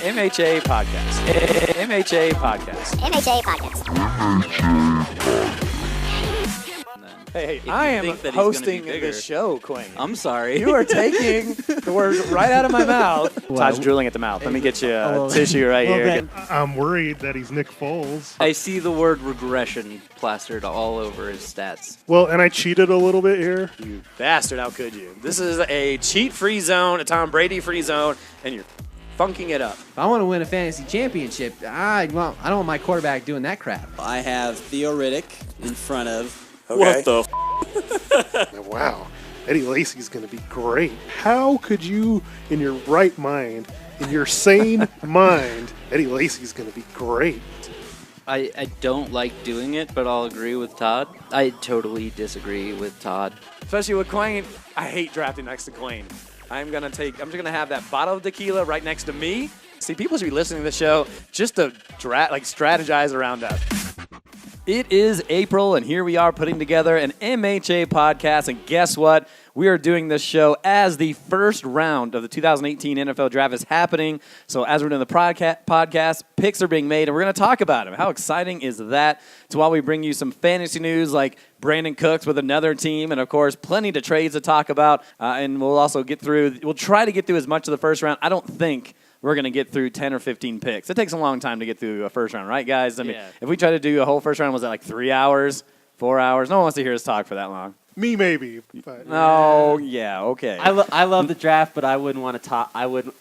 MHA Podcast. MHA Podcast. MHA Podcast. Hey, I am hosting this show, Quinn. I'm sorry. You are taking the words right out of my mouth. Todd's drooling at the mouth. Let me get you a tissue right here. I'm worried that he's Nick Foles. I see the word regression plastered all over his stats. Well, and I cheated a little bit here. You bastard, how could you? This is a cheat-free zone, a Tom Brady-free zone, and you're funking it up. If I want to win a fantasy championship, I don't want my quarterback doing that crap. I have Theo Riddick in front of. Okay. What the Wow. Eddie Lacy's going to be great. How could you, in your right mind, in your sane mind, Eddie Lacy's going to be great? I don't like doing it, but I'll agree with Todd. I totally disagree with Todd. Especially with Quain. I hate drafting next to Quain. I'm just gonna have that bottle of tequila right next to me. See, people should be listening to the show just to strategize around us. It is April, and here we are putting together an MHA podcast. And guess what? We are doing this show as the first round of the 2018 NFL Draft is happening. So as we're doing the podcast, picks are being made, and we're going to talk about them. How exciting is that? So while we bring you some fantasy news like Brandon Cooks with another team, and of course, plenty of trades to talk about. And we'll also we'll try to get through as much of the first round. I don't think we're going to get through 10 or 15 picks. It takes a long time to get through a first round, right, guys? I mean, if we try to do a whole first round, was that like 3 hours, 4 hours? No one wants to hear us talk for that long. Me, maybe. But Oh, yeah, okay. I love the draft, but I wouldn't want to talk. I wouldn't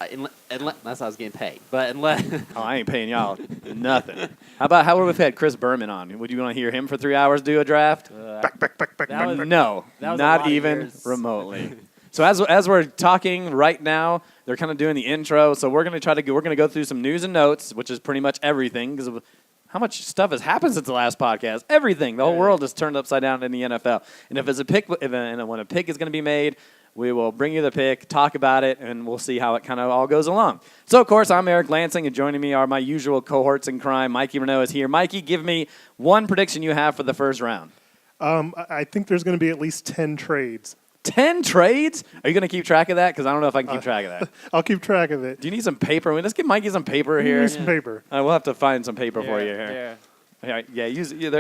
unless I was getting paid. But unless I ain't paying y'all nothing. How would we have had Chris Berman on? Would you want to hear him for 3 hours do a draft? back. No, that was a not lot of even years. remotely. So as we're talking right now, they're kind of doing the intro. So we're going to go through some news and notes, which is pretty much everything because of how much stuff has happened since the last podcast. Everything. The whole world is turned upside down in the NFL. And if it's a pick, when a pick is going to be made, we will bring you the pick, talk about it, and we'll see how it kind of all goes along. So, of course, I'm Eric Lansing, and joining me are my usual cohorts in crime. Mikey Renault is here. Mikey, give me one prediction you have for the first round. I think there's going to be at least 10 trades. 10 trades? Are you going to keep track of that? Because I don't know if I can keep track of that. I'll keep track of it. Do you need some paper? Let's give Mikey some paper here. Need some paper. We'll have to find some paper for you here.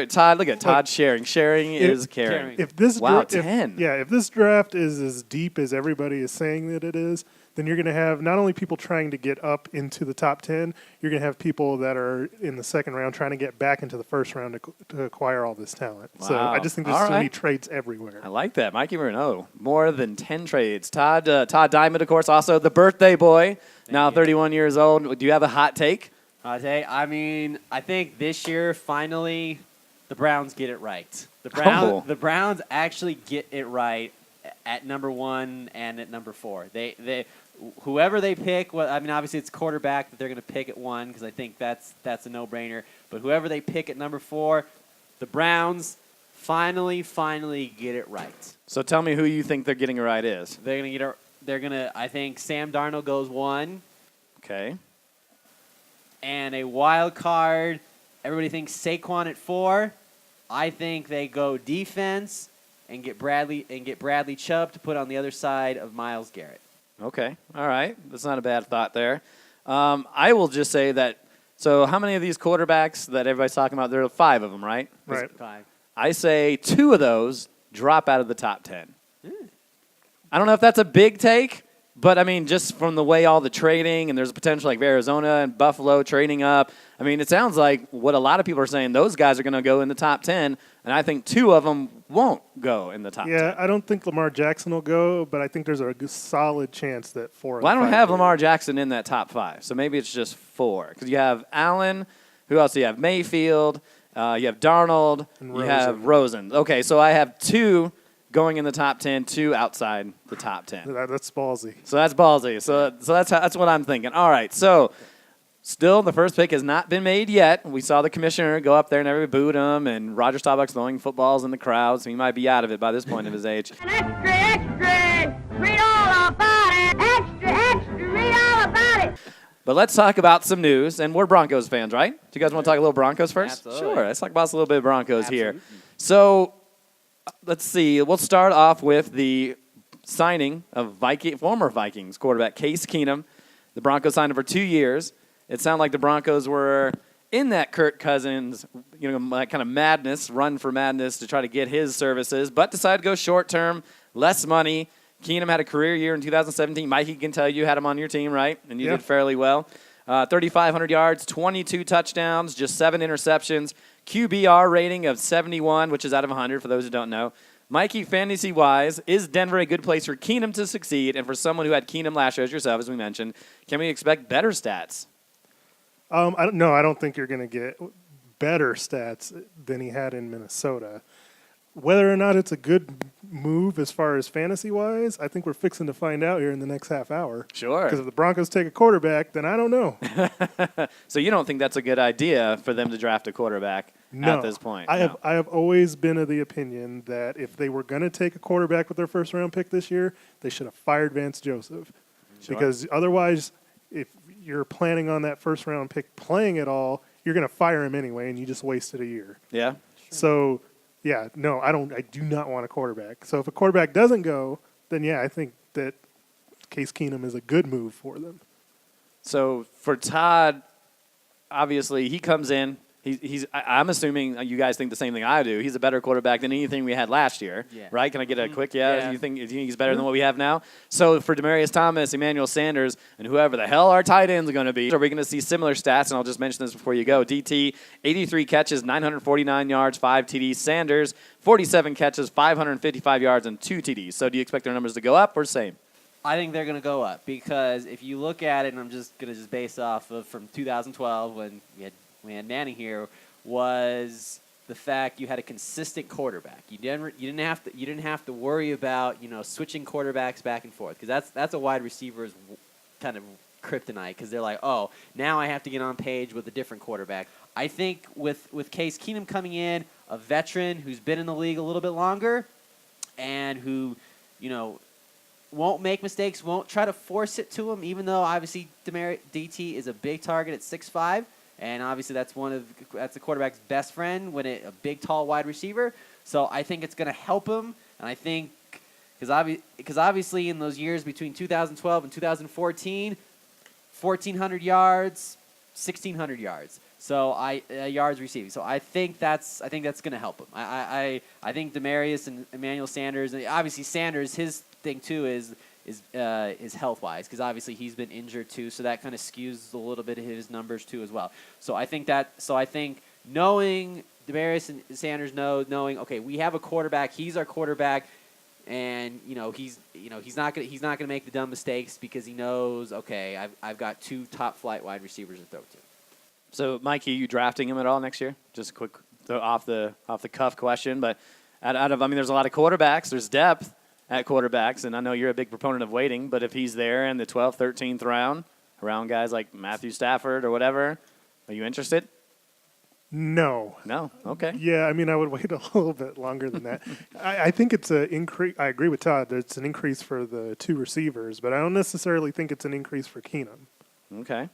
Todd, look at Todd sharing. Sharing is caring. If this 10. If this draft is as deep as everybody is saying that it is, then you're going to have not only people trying to get up into the top 10, you're going to have people that are in the second round trying to get back into the first round to acquire all this talent. Wow. So I just think there's so many trades everywhere. I like that. Mikey Renault, more than 10 trades. Todd Diamond, of course, also the birthday boy, now 31 years old. Do you have a hot take? I mean, I think this year finally the Browns get it right. The Browns actually get it right at number 1 and at number 4. They whoever they pick, obviously it's quarterback that they're going to pick at 1 because I think that's a no-brainer. But whoever they pick at number 4, the Browns finally get it right. So tell me who you think they're getting it right is. I think Sam Darnold goes 1. Okay. And a wild card, everybody thinks Saquon at 4. I think they go defense and get Bradley Chubb to put on the other side of Myles Garrett. Okay. All right. That's not a bad thought there. I will just say that, so how many of these quarterbacks that everybody's talking about, there are 5 of them, right? Right. 5. I say 2 of those drop out of the top 10. I don't know if that's a big take, but, I mean, just from the way all the trading, and there's a potential like Arizona and Buffalo trading up. I mean, it sounds like what a lot of people are saying, those guys are going to go in the top 10, and I think 2 of them won't go in the top 10. Yeah, I don't think Lamar Jackson will go, but I think there's a solid chance that 4 Well, I don't have Lamar Jackson in that top 5, so maybe it's just 4. Because you have Allen, who else do you have? Mayfield, you have Darnold, and you have Rosen. Okay, so I have 2 going in the top 10, 2 outside the top 10. That's ballsy. So that's ballsy. So that's what I'm thinking. All right, so still the first pick has not been made yet. We saw the commissioner go up there and everybody booed him, and Roger Staubach's throwing footballs in the crowd, so he might be out of it by this point of his age. Extra, read all about it. Extra, read all about it. But let's talk about some news, and we're Broncos fans, right? Do you guys want to talk a little Broncos first? Absolutely. Sure, let's talk about a little bit of Broncos here. So let's see. We'll start off with the signing of former Vikings quarterback Case Keenum. The Broncos signed him for 2 years. it sounded like the Broncos were in that Kirk Cousins, kind of madness, run for madness to try to get his services, but decided to go short term, less money. Keenum had a career year in 2017. Mikey can tell you had him on your team, right? And you did fairly well. 3,500 yards, 22 touchdowns, just 7 interceptions, QBR rating of 71, which is out of 100 for those who don't know. Mikey, fantasy-wise, is Denver a good place for Keenum to succeed? And for someone who had Keenum last year, as yourself, as we mentioned, can we expect better stats? I don't think you're going to get better stats than he had in Minnesota. Whether or not it's a good move as far as fantasy-wise, I think we're fixing to find out here in the next half hour. Sure. Because if the Broncos take a quarterback, then I don't know. So you don't think that's a good idea for them to draft a quarterback at this point? I have always been of the opinion that if they were going to take a quarterback with their first-round pick this year, they should have fired Vance Joseph. Sure. Because otherwise, if you're planning on that first-round pick playing at all, you're going to fire him anyway, and you just wasted a year. Yeah. Sure. So... yeah, no, I do not want a quarterback. So if a quarterback doesn't go, then I think that Case Keenum is a good move for them. So for Todd, obviously he comes in. I'm assuming you guys think the same thing I do. He's a better quarterback than anything we had last year, right? Can I get a quick Yeah. You think he's better than what we have now? So for Demaryius Thomas, Emmanuel Sanders, and whoever the hell our tight ends are going to be, are we going to see similar stats? And I'll just mention this before you go. DT, 83 catches, 949 yards, 5 TDs. Sanders, 47 catches, 555 yards, and 2 TDs. So do you expect their numbers to go up or same? I think they're going to go up because if you look at it, and I'm just going to base off of from 2012 when we had Manning here, was the fact you had a consistent quarterback. You didn't have to worry about switching quarterbacks back and forth because that's a wide receiver's kind of kryptonite because they're like, oh, now I have to get on page with a different quarterback. I think with Case Keenum coming in, a veteran who's been in the league a little bit longer, and who won't make mistakes, won't try to force it to him, even though obviously DT is a big target at 6'5". And obviously that's the quarterback's best friend when a big, tall wide receiver. So I think it's going to help him. And I think because obviously in those years between 2012 and 2014, 1,400 yards, 1,600 yards. So yards receiving. So I think that's going to help him. I think Demaryius and Emmanuel Sanders, and obviously Sanders, his thing too is health-wise, because obviously he's been injured too, so that kind of skews a little bit of his numbers too as well. So I think knowing Demaryius and Sanders knowing okay, we have a quarterback, he's our quarterback, and he's not gonna make the dumb mistakes because he knows okay, I've got 2 top-flight wide receivers to throw to. So Mikey, you drafting him at all next year? Just a quick off the cuff question, but there's a lot of quarterbacks, there's depth at quarterbacks, and I know you're a big proponent of waiting, but if he's there in the 12th, 13th round, around guys like Matthew Stafford or whatever, are you interested? No. No? Okay. Yeah, I would wait a little bit longer than that. I think it's an increase. I agree with Todd that it's an increase for the 2 receivers, but I don't necessarily think it's an increase for Keenum. Okay.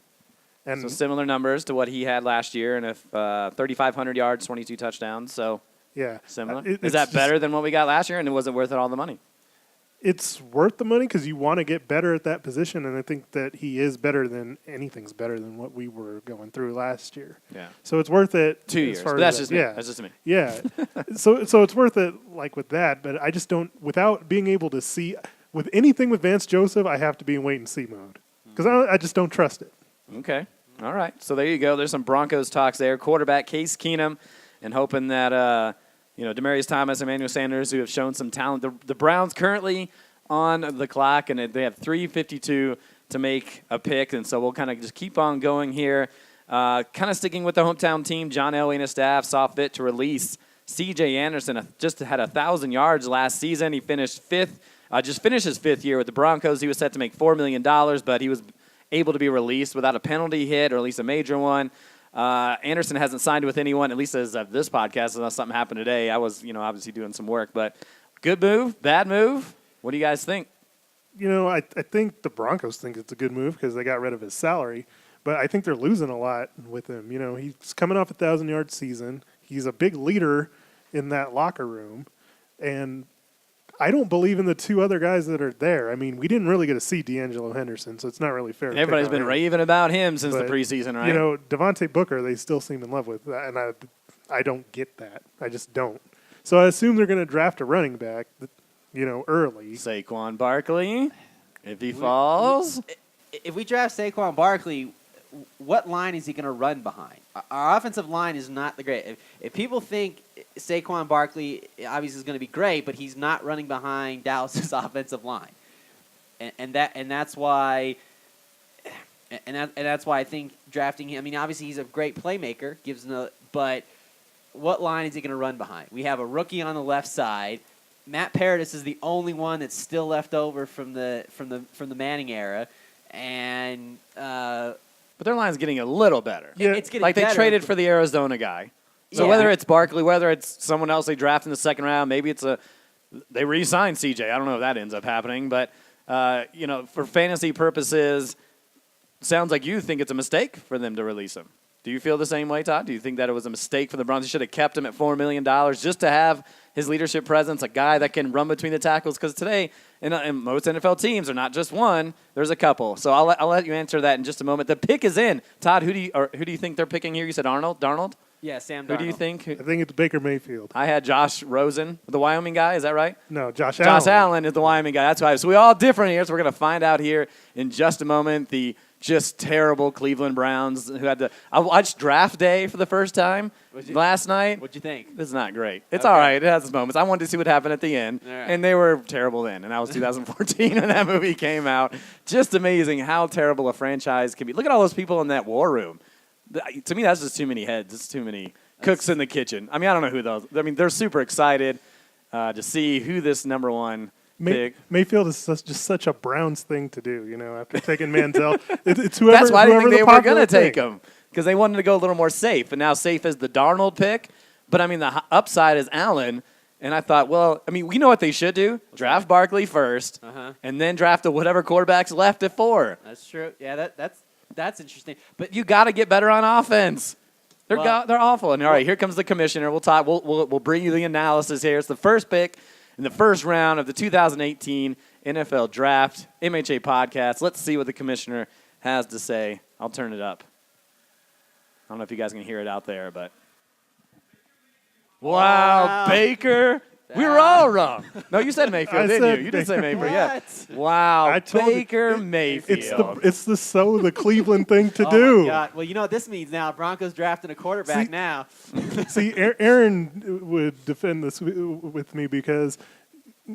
And so similar numbers to what he had last year, and 3,500 yards, 22 touchdowns, so yeah. Similar. Is that better than what we got last year, and it wasn't worth it all the money? It's worth the money because you want to get better at that position, and I think that he is better than anything's better than what we were going through last year. Yeah. So it's worth it. 2 years. But that's just me. Yeah. That's just me. Yeah. so it's worth it like with that, but I just don't, without being able to see, with anything with Vance Joseph, I have to be in wait-and-see mode because I just don't trust it. Okay. All right. So there you go. There's some Broncos talks there. Quarterback Case Keenum, and hoping that Demaryius Thomas, Emmanuel Sanders, who have shown some talent. The Browns currently on the clock, and they have 3:52 to make a pick, and so we'll kind of just keep on going here. Kind of sticking with the hometown team, John Elway and his staff saw fit to release C.J. Anderson. Just had 1,000 yards last season. He finished his 5th year with the Broncos. He was set to make $4 million, but he was able to be released without a penalty hit, or at least a major one. Anderson hasn't signed with anyone, at least as of this podcast, unless something happened today. I was, obviously doing some work, but good move, bad move? What do you guys think? I think the Broncos think it's a good move because they got rid of his salary, but I think they're losing a lot with him. He's coming off a 1,000-yard season. He's a big leader in that locker room, and I don't believe in the two other guys that are there. I mean, we didn't really get to see D'Angelo Henderson, so it's not really fair. Everybody's been raving about him since the But, preseason, right? You know, Devontae Booker, they still seem in love with, and I don't get that. I just don't. So I assume they're going to draft a running back, early. Saquon Barkley, if he falls. If we draft Saquon Barkley, what line is he going to run behind? Our offensive line is not the great. If people think Saquon Barkley obviously is going to be great, but he's not running behind Dallas's offensive line, and that's why I think drafting him. I mean, obviously he's a great playmaker, but what line is he going to run behind? We have a rookie on the left side. Matt Paradis is the only one that's still left over from the Manning era, and. But their line's getting a little better. Yeah, it's getting like better. They traded for the Arizona guy. So whether it's Barkley, whether it's someone else they draft in the second round, maybe they re-signed CJ. I don't know if that ends up happening, but for fantasy purposes, sounds like you think it's a mistake for them to release him. Do you feel the same way, Todd? Do you think that it was a mistake for the Browns? They should have kept him at $4 million just to have his leadership presence, a guy that can run between the tackles. Because today, and most NFL teams are not just one; there's a couple. So I'll let you answer that in just a moment. The pick is in. Todd, who do you think they're picking here? You said Darnold. Yeah, Sam Darnold. Who do you think? I think it's Baker Mayfield. I had Josh Rosen, the Wyoming guy. Is that right? No, Josh Allen. Josh Allen is the Wyoming guy. That's why. So we all different here. So we're going to find out here in just a moment. The just terrible Cleveland Browns who had to. I watched Draft Day for the first time last night. What'd you think? It's not great. It's all right. It has its moments. I wanted to see what happened at the end, All right. and they were terrible then. And that was 2014 when that movie came out. Just amazing how terrible a franchise can be. Look at all those people in that war room. To me, that's just too many heads. It's too many cooks in the kitchen. I mean, I don't know who those. I mean, they're super excited to see who this number one pick. Mayfield is just such a Browns thing to do, after taking Manziel. It's whoever. That's why I didn't think they were going to take him. him, because they wanted to go a little more safe. And now safe is the Darnold pick. But, I mean, the upside is Allen. And I thought, well, I mean, we know what they should do. Draft Barkley first, and then draft whatever quarterback's left at 4. That's true. Yeah, that's interesting. But You got to get better on offense. They're awful. And, all right, here comes the commissioner. We'll talk. We'll bring you the analysis here. It's the first pick in the first round of the 2018 NFL Draft, MHA Podcast. Let's see what the commissioner has to say. I'll turn it up. I don't know if you guys can hear it out there, but. Wow. Baker. We were all wrong. No, you said Mayfield, didn't you? You didn't say Mayfield, yeah. Wow, I told you, Baker Mayfield. It's the Cleveland thing to oh do. my God. Well, you know what this means now. Broncos drafting a quarterback now. See, Aaron would defend this with me because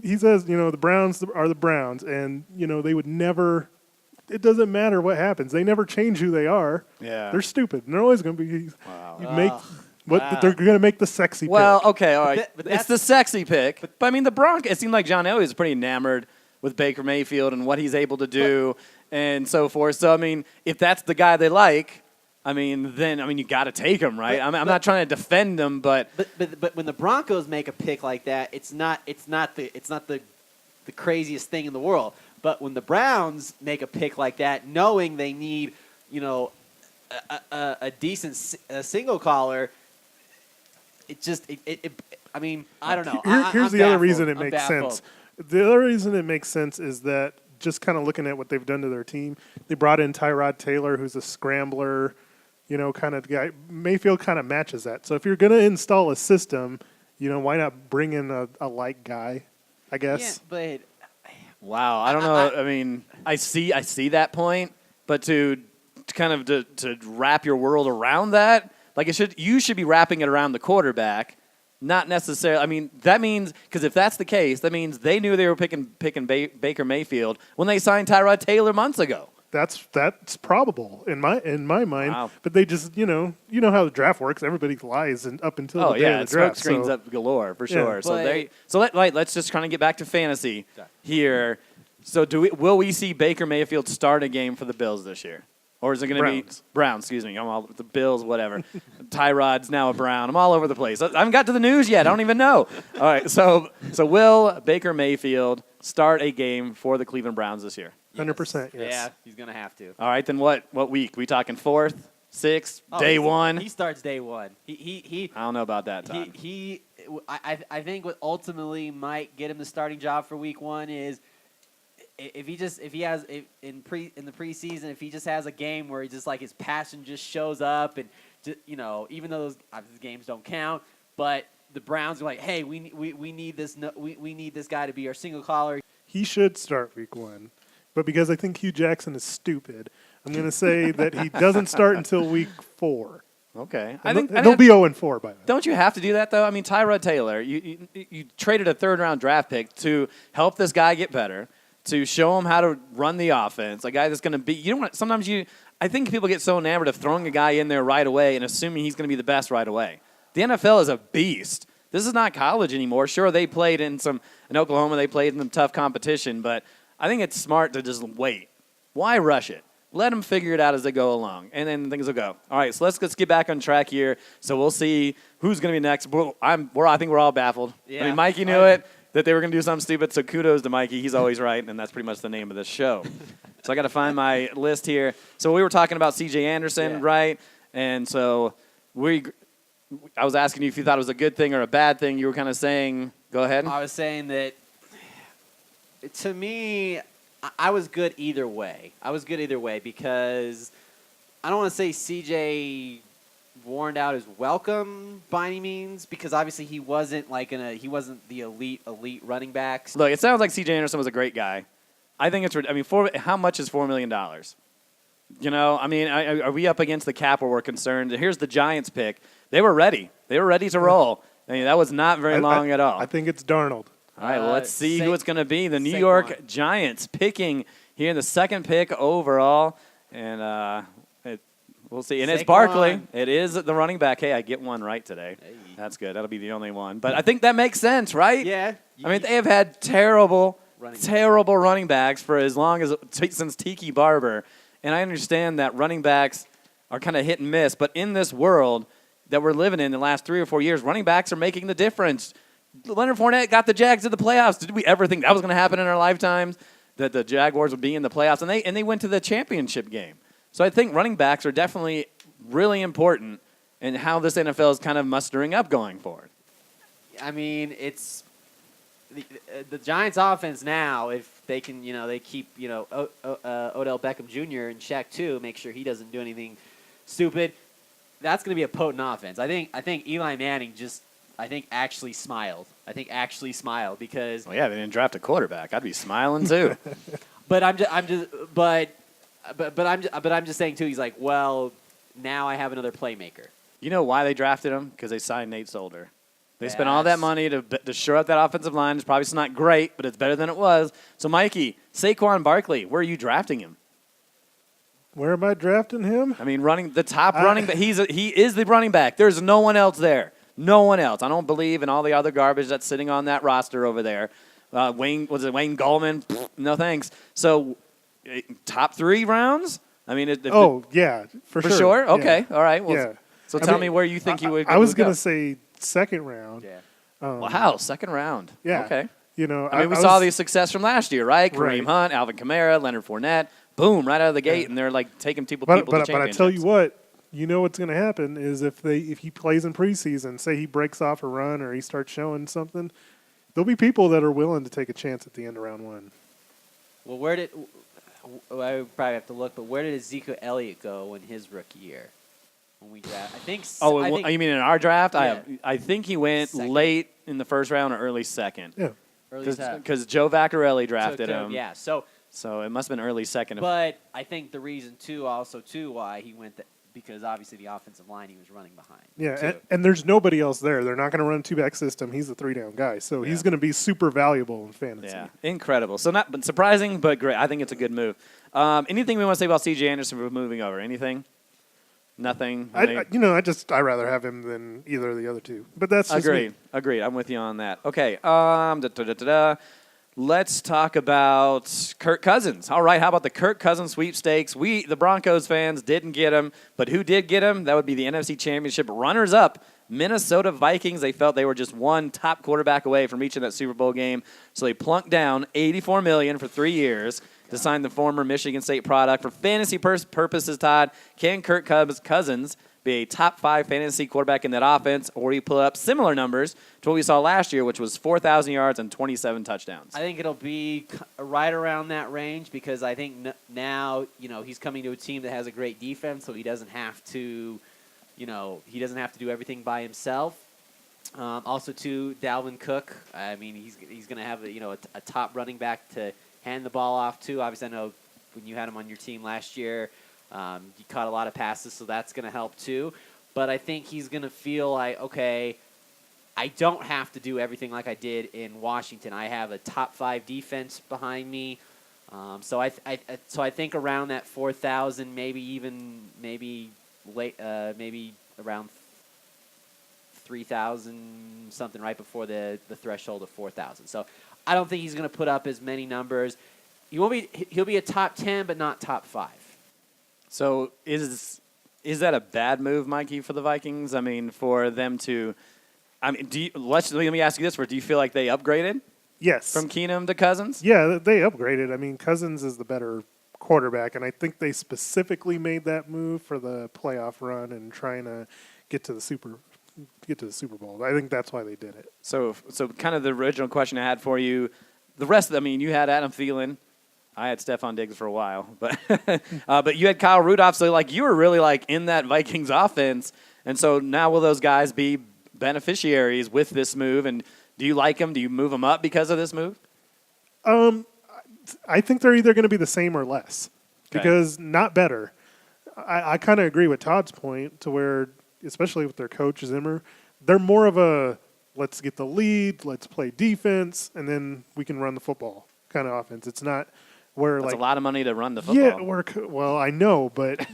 he says, the Browns are the Browns, and, they would never – it doesn't matter what happens. They never change who they are. Yeah. They're stupid. And they're always going to be – Wow. They're going to make the sexy Well, pick. okay, all right. But It's the sexy pick. But I mean, the Broncos, it seemed like John Elway was pretty enamored with Baker Mayfield and what he's able to do and so forth. So, I mean, if that's the guy they like, then you got to take him, right? I'm not trying to defend them, but when the Broncos make a pick like that, it's not the craziest thing in the world. But when the Browns make a pick like that, knowing they need, a decent single collar, I don't know. Here's I'm the other baffled. reason it I'm makes baffled. sense. The other reason it makes sense is that just kind of looking at what they've done to their team, they brought in Tyrod Taylor, who's a scrambler, kind of guy. Mayfield kind of matches that. So if you're going to install a system, why not bring in a like guy, I guess? Yeah, but wow, I don't know. I mean, I see that point, but to wrap your world around that, like you should be wrapping it around the quarterback, not necessarily. I mean, that means because if that's the case, that means they knew they were picking Baker Mayfield when they signed Tyrod Taylor months ago. That's probable in my mind. Wow. But they just you know how the draft works. Everybody lies up until the day of the draft. Smoke screens up galore for sure. Let's just kind of get back to fantasy here. So will we see Baker Mayfield start a game for the Bills this year? Or is it going to be Browns? Excuse me. I'm all the Bills, whatever. Tyrod's now a Brown. I'm all over the place. I haven't got to the news yet. I don't even know. All right. So will Baker Mayfield start a game for the Cleveland Browns this year? 100%. Yes. Yeah, he's gonna have to. All right. Then what week? We talking 4th, 6th, day 1? He starts day 1. He I don't know about that, Todd. I think what ultimately might get him the starting job for Week 1 is in the preseason, if he just has a game where he just like his passion just shows up, and even though those games don't count, but the Browns are like, hey, we need this we need this guy to be our single collar. He should start Week 1, but because I think Hugh Jackson is stupid, I'm going to say that he doesn't start until Week 4. Okay. They'll be 0-4 by then. Don't you have to do that, though? I mean, Tyrod Taylor, you traded a third-round draft pick to help this guy get better, to show him how to run the offense, a guy that's going to be – you know what? Sometimes I think people get so enamored of throwing a guy in there right away and assuming he's going to be the best right away. The NFL is a beast. This is not college anymore. Sure, they played in Oklahoma, they played in some tough competition, but I think it's smart to just wait. Why rush it? Let them figure it out as they go along, and then things will go. All right, so let's get back on track here. So we'll see who's going to be next. I think we're all baffled. Yeah, I mean, Mikey knew it, that they were going to do something stupid, so kudos to Mikey. He's always right, and that's pretty much the name of this show. So I got to find my list here. So we were talking about C.J. Anderson, right? And so I was asking you if you thought it was a good thing or a bad thing. You were kind of saying, go ahead. I was saying that, to me, I was good either way. Because I don't want to say CJ warned out his welcome by any means, because obviously he wasn't the elite running backs. Look, it sounds like C.J. Anderson was a great guy. I think how much is $4 million? I mean, are we up against the cap where we're concerned? Here's the Giants pick. They were ready. They were ready to roll. I mean, that was not very long at all. I think it's Darnold. All right, well, let's see who it's going to be. The New York Giants picking here in the second pick overall. And we'll see. And it's Barkley. It is the running back. Hey, I get one right today. Hey. That's good. That'll be the only one. But I think that makes sense, right? Yeah. I mean, they have had terrible running backs for as long as since Tiki Barber. And I understand that running backs are kind of hit and miss. But in this world that we're living in the last 3 or 4 years, running backs are making the difference. Leonard Fournette got the Jags to the playoffs. Did we ever think that was going to happen in our lifetimes, that the Jaguars would be in the playoffs? And they went to the championship game. So I think running backs are definitely really important in how this NFL is kind of mustering up going forward. I mean, it's the Giants' offense now. If they can, they keep, Odell Beckham Jr. and Shaq too, make sure he doesn't do anything stupid. That's going to be a potent offense. I think Eli Manning actually smiled. Because they didn't draft a quarterback. I'd be smiling too. But I'm just saying too. He's like, well, now I have another playmaker. You know why they drafted him? Because they signed Nate Solder. They spent all that money to shore up that offensive line. It's probably still not great, but it's better than it was. So, Mikey, Saquon Barkley, where are you drafting him? Where am I drafting him? I mean, running back. He is the running back. There's no one else there. No one else. I don't believe in all the other garbage that's sitting on that roster over there. Wayne Gallman? No thanks. So, top 3 rounds? I mean, for sure. Okay, yeah. All right. Well, so tell me where you think you would. I was going to say second round. Yeah. Wow, second round. Yeah. Okay. We saw the success from last year, right? Kareem Hunt, Alvin Kamara, Leonard Fournette. Boom, right out of the gate, and they're like taking people to championships. But I tell you what, what's going to happen is if he plays in preseason, say he breaks off a run or he starts showing something, there'll be people that are willing to take a chance at the end of round 1. Well, I would probably have to look, but where did Ezekiel Elliott go in his rookie year when we draft? I think. You mean in our draft? Yeah. I think he went late in the first round or early second. Yeah. Because Joe Vaccarelli drafted him. Yeah. So it must have been early second. But I think the reason why he went because obviously the offensive line he was running behind. Yeah, and there's nobody else there. They're not going to run a 2-back system. He's a 3-down guy, so he's going to be super valuable in fantasy. Yeah, incrediid. So not surprising, but great. I think it's a good move. Anything we want to say about C.J. Anderson for moving over? Anything? Nothing. I'd rather have him than either of the other two. But that's just Agreed. I'm with you on that. Okay. Let's talk about Kirk Cousins. All right, how about the Kirk Cousins sweepstakes? We, the Broncos fans, didn't get him, but who did get him? That would be the NFC Championship runners-up Minnesota Vikings. They felt they were just one top quarterback away from reaching that Super Bowl game, so they plunked down $84 million for 3 years to sign the former Michigan State product. For fantasy purposes, Todd, can Kirk Cousins be a top 5 fantasy quarterback in that offense, or he pull up similar numbers to what we saw last year, which was 4,000 yards and 27 touchdowns? I think it'll be right around that range because I think now, he's coming to a team that has a great defense, so he doesn't have to, do everything by himself. Also, too, Dalvin Cook. I mean, he's going to have a top running back to hand the ball off to. Obviously, I know when you had him on your team last year, you caught a lot of passes, so that's going to help too. But I think he's going to feel like, okay, I don't have to do everything like I did in Washington. I have a top 5 defense behind me. So I think around that 4,000, maybe around 3,000, something right before the threshold of 4,000. So I don't think he's going to put up as many numbers. He'll be a top 10, but not top 5. So is that a bad move, Mikey, for the Vikings? I mean, for them to – let me ask you this first. Do you feel like they upgraded? Yes. From Keenum to Cousins? Yeah, they upgraded. I mean, Cousins is the better quarterback, and I think they specifically made that move for the playoff run and trying to get to the Super Bowl. I think that's why they did it. So kind of the original question I had for you, the rest of you had Adam Thielen. I had Stephon Diggs for a while, but but you had Kyle Rudolph, so you were really in that Vikings offense, and so now will those guys be beneficiaries with this move? And do you like them? Do you move them up because of this move? I think they're either going to be the same or less, because not better. I kind of agree with Todd's point to where, especially with their coach Zimmer, they're more of a let's get the lead, let's play defense, and then we can run the football kind of offense. It's not. Where That's a lot of money to run the football. Yeah, I know, but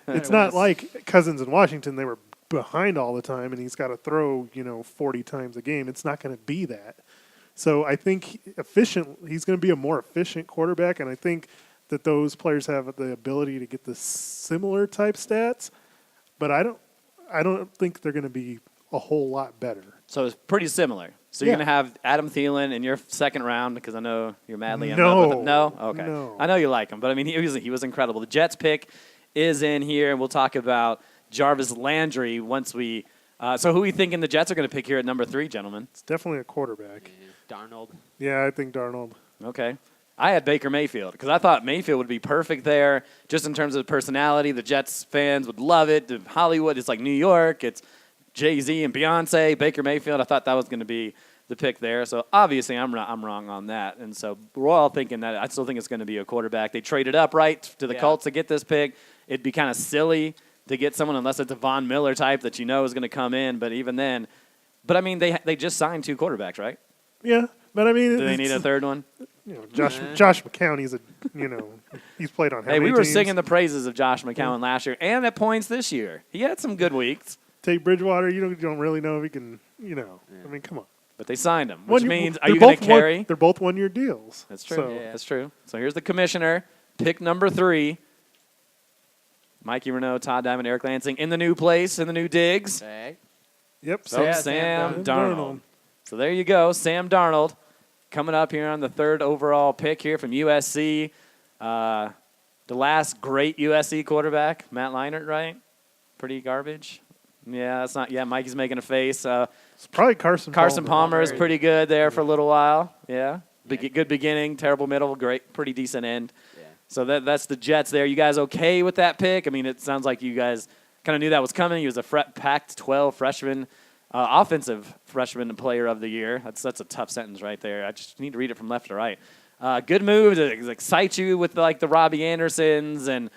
it's not like Cousins in Washington. They were behind all the time, and he's got to throw 40 times a game. It's not going to be that. So I think he's going to be a more efficient quarterback, and I think that those players have the ability to get the similar type stats, but I don't think they're going to be a whole lot better. So it's pretty similar. So you're going to have Adam Thielen in your second round because I know you're madly in love with him. No? Okay. No. I know you like him, but he was incredible. The Jets pick is in here, and we'll talk about Jarvis Landry once we so who are we thinking the Jets are going to pick here at number 3, gentlemen? It's definitely a quarterback. Darnold. Yeah, I think Darnold. Okay. I had Baker Mayfield because I thought Mayfield would be perfect there just in terms of personality. The Jets fans would love it. Hollywood, it's like New York. It's Jay-Z and Beyonce, Baker Mayfield. I thought that was going to be the pick there. So obviously I'm wrong on that. And so we're all thinking that I still think it's going to be a quarterback. They traded up right to the Colts to get this pick. It'd be kind of silly to get someone unless it's a Von Miller type that is going to come in. But even then, they just signed 2 quarterbacks, right? Yeah, but do they need a third one? Josh McCown, he's played on how many we were teams? singing the praises of Josh McCown last year and at points this year. He had some good weeks. Take Bridgewater, you don't really know if he can, come on. But they signed him, which means are you going to carry? They're both 1-year deals. That's true. So. That's true. So here's the commissioner, pick number 3. Mikey Renaud, Todd Diamond, Eric Lansing in the new place, in the new digs. Okay. Yep. So Sam Darnold. So there you go, Sam Darnold coming up here on the 3rd overall pick here from USC. The last great USC quarterback, Matt Leinart, right? Pretty garbage. Yeah, that's not. Yeah, Mikey's making a face. It's probably Carson Palmer is pretty good there for a little while. Yeah, good beginning, terrible middle, great, pretty decent end. Yeah. So that's the Jets there. You guys okay with that pick? It sounds like you guys kind of knew that was coming. He was a Pac-12 freshman, offensive freshman player of the year. That's a tough sentence right there. I just need to read it from left to right. Good move to excite you with the Robbie Andersons and.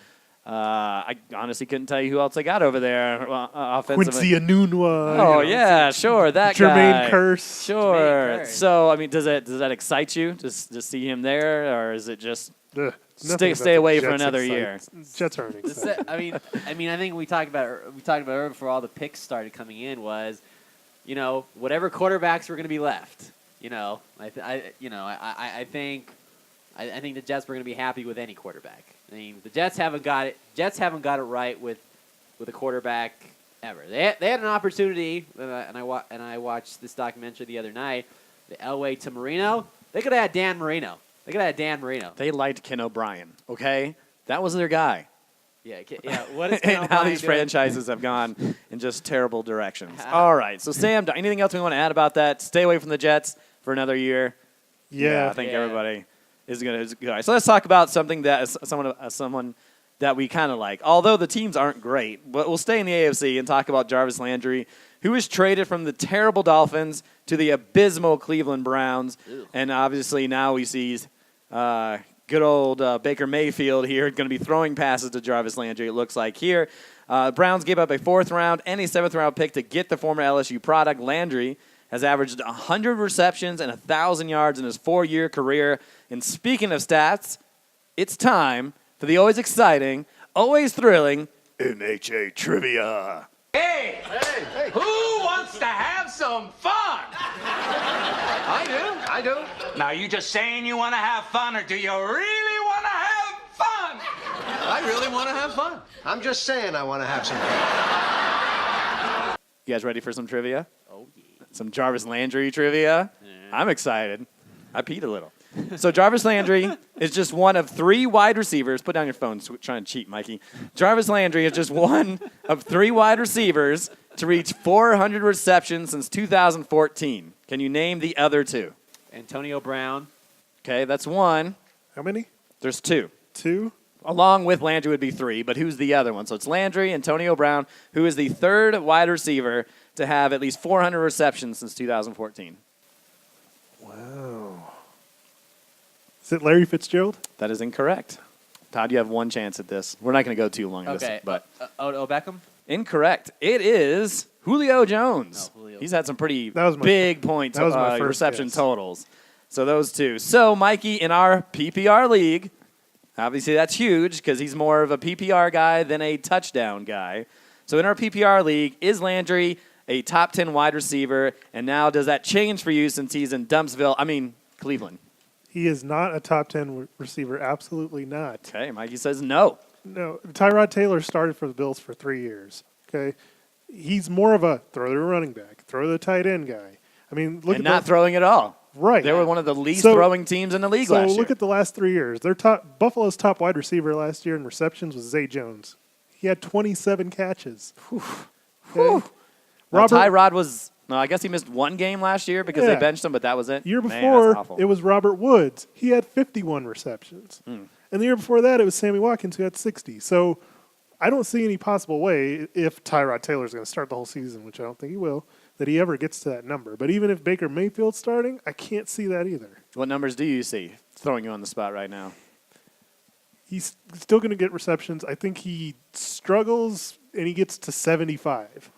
I honestly couldn't tell you who else I got over there. Offensive. Quincy Enunwa. Oh yeah, sure, that Jermaine guy. Kearse. Sure. Jermaine Kearse. So does that excite you to see him there, or is it just stay away for another year? Jets aren't excited. I think we talked about earlier before all the picks started coming in was, whatever quarterbacks were going to be left. I think the Jets were going to be happy with any quarterback. The Jets haven't got it. Jets haven't got it right with a quarterback ever. They had an opportunity, and I watched this documentary the other night. The Elway to Marino. They could have had Dan Marino. They liked Ken O'Brien. Okay, that was their guy. Yeah. What is Ken And O'Brien how these doing? franchises have gone in just terrible directions. All right, so Sam, anything else we want to add about that? Stay away from the Jets for another year. Yeah. I think Yeah. everybody is going to go. So let's talk about something that is someone that we kind of like. Although the teams aren't great, but we'll stay in the AFC and talk about Jarvis Landry, who was traded from the terrible Dolphins to the abysmal Cleveland Browns. Ew. And obviously now we see good old Baker Mayfield here going to be throwing passes to Jarvis Landry, it looks like here. Browns gave up a 4th round and a 7th round pick to get the former LSU product. Landry has averaged 100 receptions and 1,000 yards in his 4-year career. And speaking of stats, it's time for the always exciting, always thrilling MHA Trivia. Hey, who wants to have some fun? I do. Now, you just saying you want to have fun, or do you really want to have fun? I really want to have fun. I'm just saying I want to have some fun. You guys ready for some trivia? Oh, yeah. Some Jarvis Landry trivia? I'm excited. I peed a little. So Jarvis Landry is just one of 3 wide receivers. Put down your phone. Trying to cheat, Mikey. Jarvis Landry is just one of 3 wide receivers to reach 400 receptions since 2014. Can you name the other 2? Antonio Brown. Okay, that's 1. How many? There's 2. 2? Along with Landry would be 3, but who's the other one? So it's Landry, Antonio Brown, who is the 3rd wide receiver to have at least 400 receptions since 2014. Wow. Is it Larry Fitzgerald? That is incorrect. Todd, you have 1 chance at this. We're not going to go too long at Okay. this, but Odell Beckham. incorrect. It is Julio Jones. Oh, Julio. He's had some pretty That was my big points, that was my first reception guess. totals. So those 2. So Mikey, in our PPR league, obviously that's huge because he's more of a PPR guy than a touchdown guy. So in our PPR league, is Landry a top 10 wide receiver? And now does that change for you since he's in Cleveland? He is not a top 10 receiver. Absolutely not. Okay, Mikey says no. No, Tyrod Taylor started for the Bills for 3 years. Okay, he's more of a throw to the running back, throw to the tight end guy. I mean, look And at not throwing at all. right. They were one of the least So- throwing teams in the league So last year. look at the last 3 years. Buffalo's top wide receiver last year in receptions was Zay Jones. He had 27 catches. Okay? Now, Tyrod was, no, I guess he missed 1 game last year because they Yeah. benched him, but that was it. Year Man, before, that's awful. it was Robert Woods. He had 51 receptions. And the year before that, it was Sammy Watkins who had 60. So I don't see any possible way, if Tyrod Taylor is going to start the whole season, which I don't think he will, that he ever gets to that number. But even if Baker Mayfield's starting, I can't see that either. What numbers do you see? Throwing you on the spot right now. He's still going to get receptions. I think he struggles, and he gets to 75.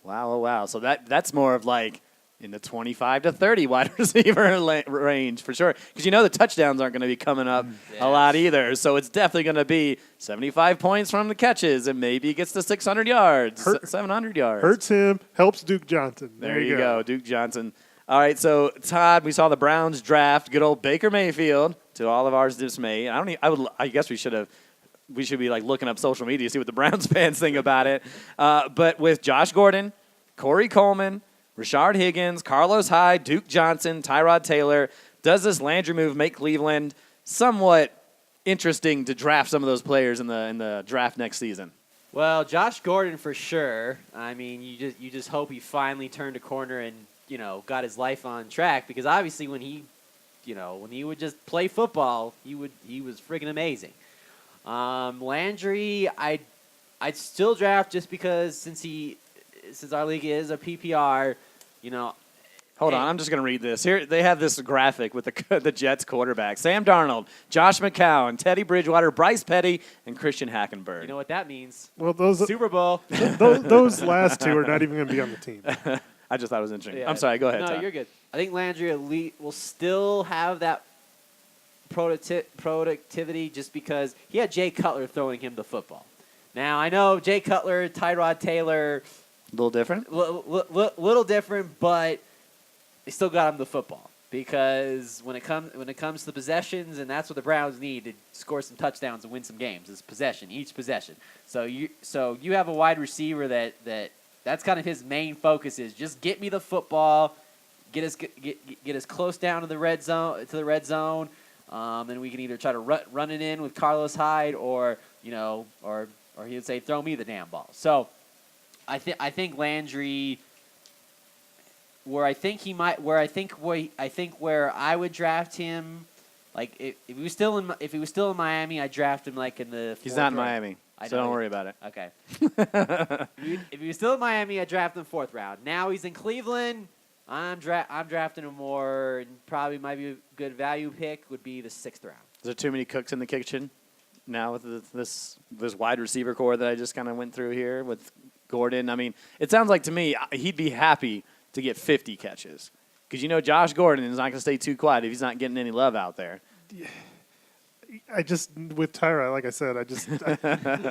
Wow, oh, wow. So that's more of like in the 25 to 30 wide receiver range for sure. Because you know the touchdowns aren't going to be coming up a lot either. So it's definitely going to be 75 points from the catches, and maybe he gets to 600 yards, 700 yards. Hurts him, helps Duke Johnson. There you go, Duke Johnson. All right, so Todd, we saw the Browns draft good old Baker Mayfield. To all of ours dismay, I guess we should be like looking up social media to see what the Browns fans think about it. But with Josh Gordon, Corey Coleman, Rashard Higgins, Carlos Hyde, Duke Johnson, Tyrod Taylor, does this Landry move make Cleveland somewhat interesting to draft some of those players in the draft next season? Well, Josh Gordon for sure. I mean, you just hope he finally turned a corner and got his life on track, because obviously when he would just play football, he was freaking amazing. Landry, I'd still draft just because since our league is a PPR, Hold on, I'm just going to read this. Here they have this graphic with the Jets quarterback. Sam Darnold, Josh McCown, Teddy Bridgewater, Bryce Petty, and Christian Hackenberg. You know what that means? Well, those Super Bowl. those last 2 are not even going to be on the team. I just thought it was interesting. Yeah. I'm sorry, go ahead, No, Todd. you're good. I think Landry Elite will still have that productivity just because he had Jay Cutler throwing him the football. Now, I know Jay Cutler, Tyrod Taylor, A little different? little different, but they still got him the football. because when it comes to possessions, and that's what the Browns need to score some touchdowns and win some games, is possession, each possession. So you have a wide receiver that's kind of his main focus is just get me the football, get us close down to the red zone, and we can either try to run it in with Carlos Hyde or he would say throw me the damn ball. So I think Landry. Where I would draft him, like if he was still in Miami, I'd draft him like in the. He's not in round. Miami, so don't worry about it. Okay. If he was still in Miami, I'd draft him 4th round. Now he's in Cleveland. I'm drafting him more, and probably might be a good value pick would be the 6th round. Is there too many cooks in the kitchen now with this wide receiver core that I just kind of went through here with Gordon? I mean, it sounds like to me he'd be happy to get 50 catches. Because Josh Gordon is not going to stay too quiet if he's not getting any love out there. I just, with Tyra, like I said,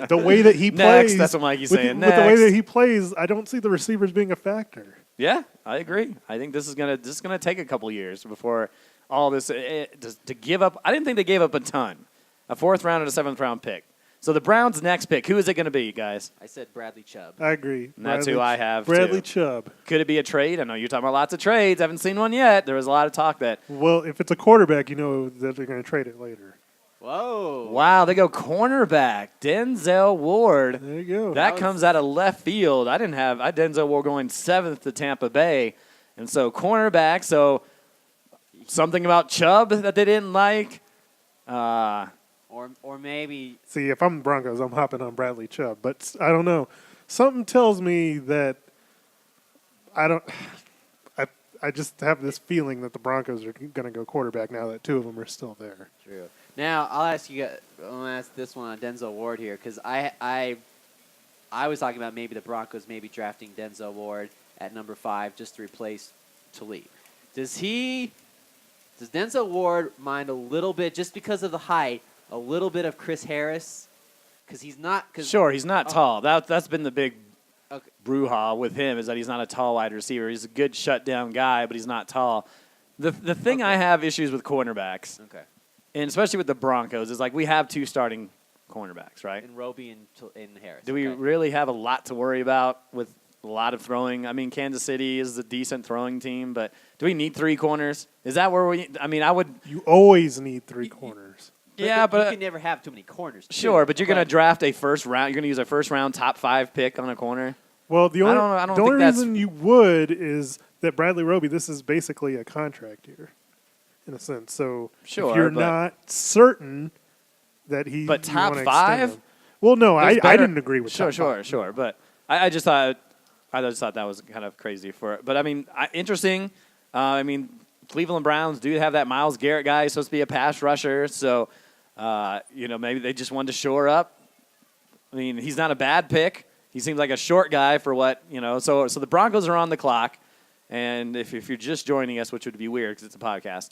the way that he Next, plays. that's what Mikey's with, saying. With the way that he plays, I don't see the receivers being a factor. Yeah, I agree. I think this is gonna take a couple years before all this to give up. I didn't think they gave up a ton. A 4th round and a 7th round pick. So the Browns' next pick, who is it going to be, guys? I said Bradley Chubb. I agree. And that's who I have, Bradley too. Chubb. Could it be a trade? I know you're talking about lots of trades. I haven't seen one yet. There was a lot of talk that. Well, if it's a quarterback, you know that they're going to trade it later. Whoa. Wow, they go cornerback. Denzel Ward. There you go. That comes out of left field. I had Denzel Ward going 7th to Tampa Bay. And so cornerback, so something about Chubb that they didn't like. Or maybe. See, if I'm the Broncos, I'm hopping on Bradley Chubb. But I don't know. Something tells me that I just have this feeling that the Broncos are going to go quarterback now that 2 of them are still there. True. Now I'll ask this one on Denzel Ward here because I was talking about maybe the Broncos maybe drafting Denzel Ward at number 5 just to replace Talib. Does Denzel Ward mind a little bit just because of the height? A little bit of Chris Harris, because he's not. Sure, he's not tall. That's been the big brouhaha with him is that he's not a tall wide receiver. He's a good shutdown guy, but he's not tall. The thing I have issues with cornerbacks, and especially with the Broncos, is like we have 2 starting cornerbacks, right? And Roby and Harris. Do we really have a lot to worry about with a lot of throwing? I mean, Kansas City is a decent throwing team, but do we need 3 corners? Is that where we? I mean, I would. You always need 3 corners. Yeah, but you can never have too many corners. Sure, but you're going to draft a first round. You're going to use a first round top 5 pick on a corner. Well, the only think reason you would is that Bradley Roby. This is basically a contract year, in a sense. So if you're not certain that he, but top 5. Well, no, I didn't agree with. Sure. But I just thought that was kind of crazy for it. But I mean, interesting. I mean, Cleveland Browns do have that Myles Garrett guy. He's supposed to be a pass rusher, so. Maybe they just wanted to shore up. I mean, he's not a bad pick. He seems like a short guy for what, So the Broncos are on the clock. And if you're just joining us, which would be weird because it's a podcast.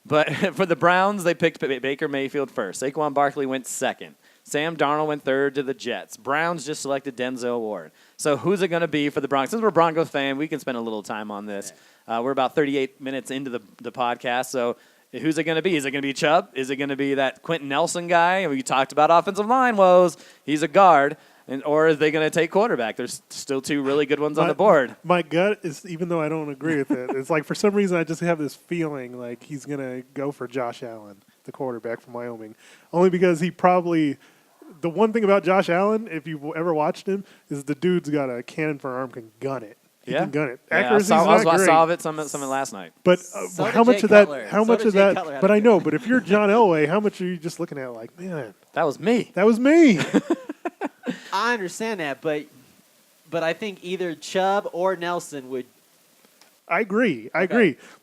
But for the Browns, they picked Baker Mayfield first. Saquon Barkley went 2nd. Sam Darnold went 3rd to the Jets. Browns just selected Denzel Ward. So who's it going to be for the Broncos? Since we're a Broncos fan, we can spend a little time on this. We're about 38 minutes into the podcast, so who's it going to be? Is it going to be Chubb? Is it going to be that Quentin Nelson guy? I mean, you talked about offensive line woes. He's a guard. Or are they going to take quarterback? There's still 2 really good ones on the board. My gut is, even though I don't agree with it, it's like for some reason I just have this feeling like he's going to go for Josh Allen, the quarterback from Wyoming. Only because he probably – the one thing about Josh Allen, if you've ever watched him, is the dude's got a cannon for an arm, can gun it. He can gun it. Accuracy's not great. I saw it some last night. But how much of that? How much of that? But I know. But if you're John Elway, how much are you just looking at? Like, man, that was me. That was me. I understand that, but I think either Chubb or Nelson would. I agree.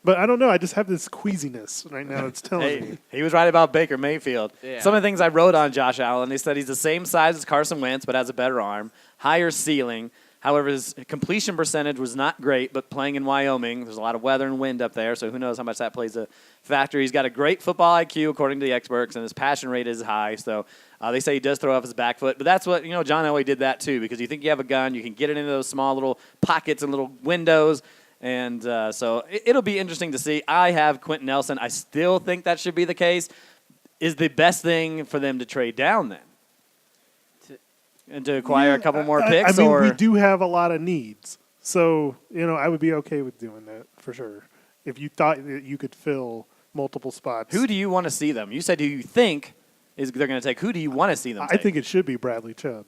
But I don't know. I just have this queasiness right now. It's telling me. He was right about Baker Mayfield. Yeah. Some of the things I wrote on Josh Allen, they said he's the same size as Carson Wentz, but has a better arm, higher ceiling. However, his completion percentage was not great, but playing in Wyoming, there's a lot of weather and wind up there, so who knows how much that plays a factor. He's got a great football IQ, according to the experts, and his passion rate is high. So they say he does throw off his back foot. But that's what, John Elway did that too, because you think you have a gun, you can get it into those small little pockets and little windows. And so it'll be interesting to see. I have Quentin Nelson. I still think that should be the case. Is the best thing for them to trade down then? And to acquire a couple more picks? I mean, or? we do have a lot of needs. So, I would be okay with doing that for sure. If you thought that you could fill multiple spots. Who do you want to see them? You said who you think they're going to take. Who do you want to see them take? I think it should be Bradley Chubb.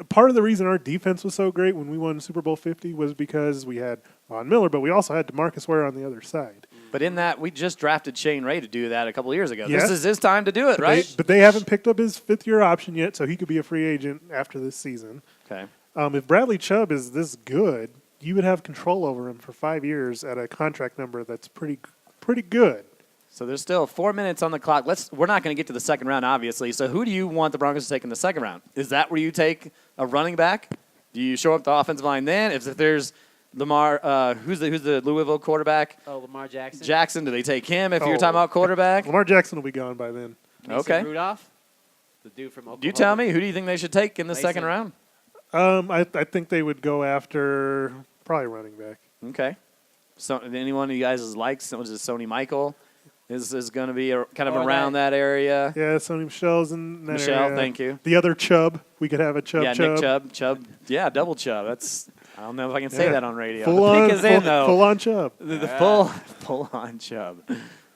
Part of the reason our defense was so great when we won Super Bowl 50 was because we had Von Miller, but we also had DeMarcus Ware on the other side. But in that, we just drafted Shane Ray to do that a couple of years ago. Yeah. This is his time to do it, right? But they haven't picked up his fifth-year option yet, so he could be a free agent after this season. Okay. If Bradley Chubb is this good, you would have control over him for 5 years at a contract number that's pretty good. So there's still 4 minutes on the clock. We're not going to get to the second round, obviously. So who do you want the Broncos to take in the second round? Is that where you take a running back? Do you show up the offensive line then? If there's Lamar, who's the Louisville quarterback? Oh, Lamar Jackson. Jackson, do they take him if you're talking about quarterback? Lamar Jackson will be gone by then. Mason Okay. Rudolph, the dude from Oklahoma. You tell me. Who do you think they should take in the second round? I think they would go after probably running back. Okay. So anyone of you guys likes? Was it Sony Michael? Is going to be kind of around that area. Yeah, Sony Michel's in that Michelle, area. thank you. The other Chubb, we could have a Chubb. Yeah, Nick Chubb. Yeah, double Chubb. I don't know if I can say that on radio. Full the on, pick is in, though. Full on Chubb. The full on Chubb.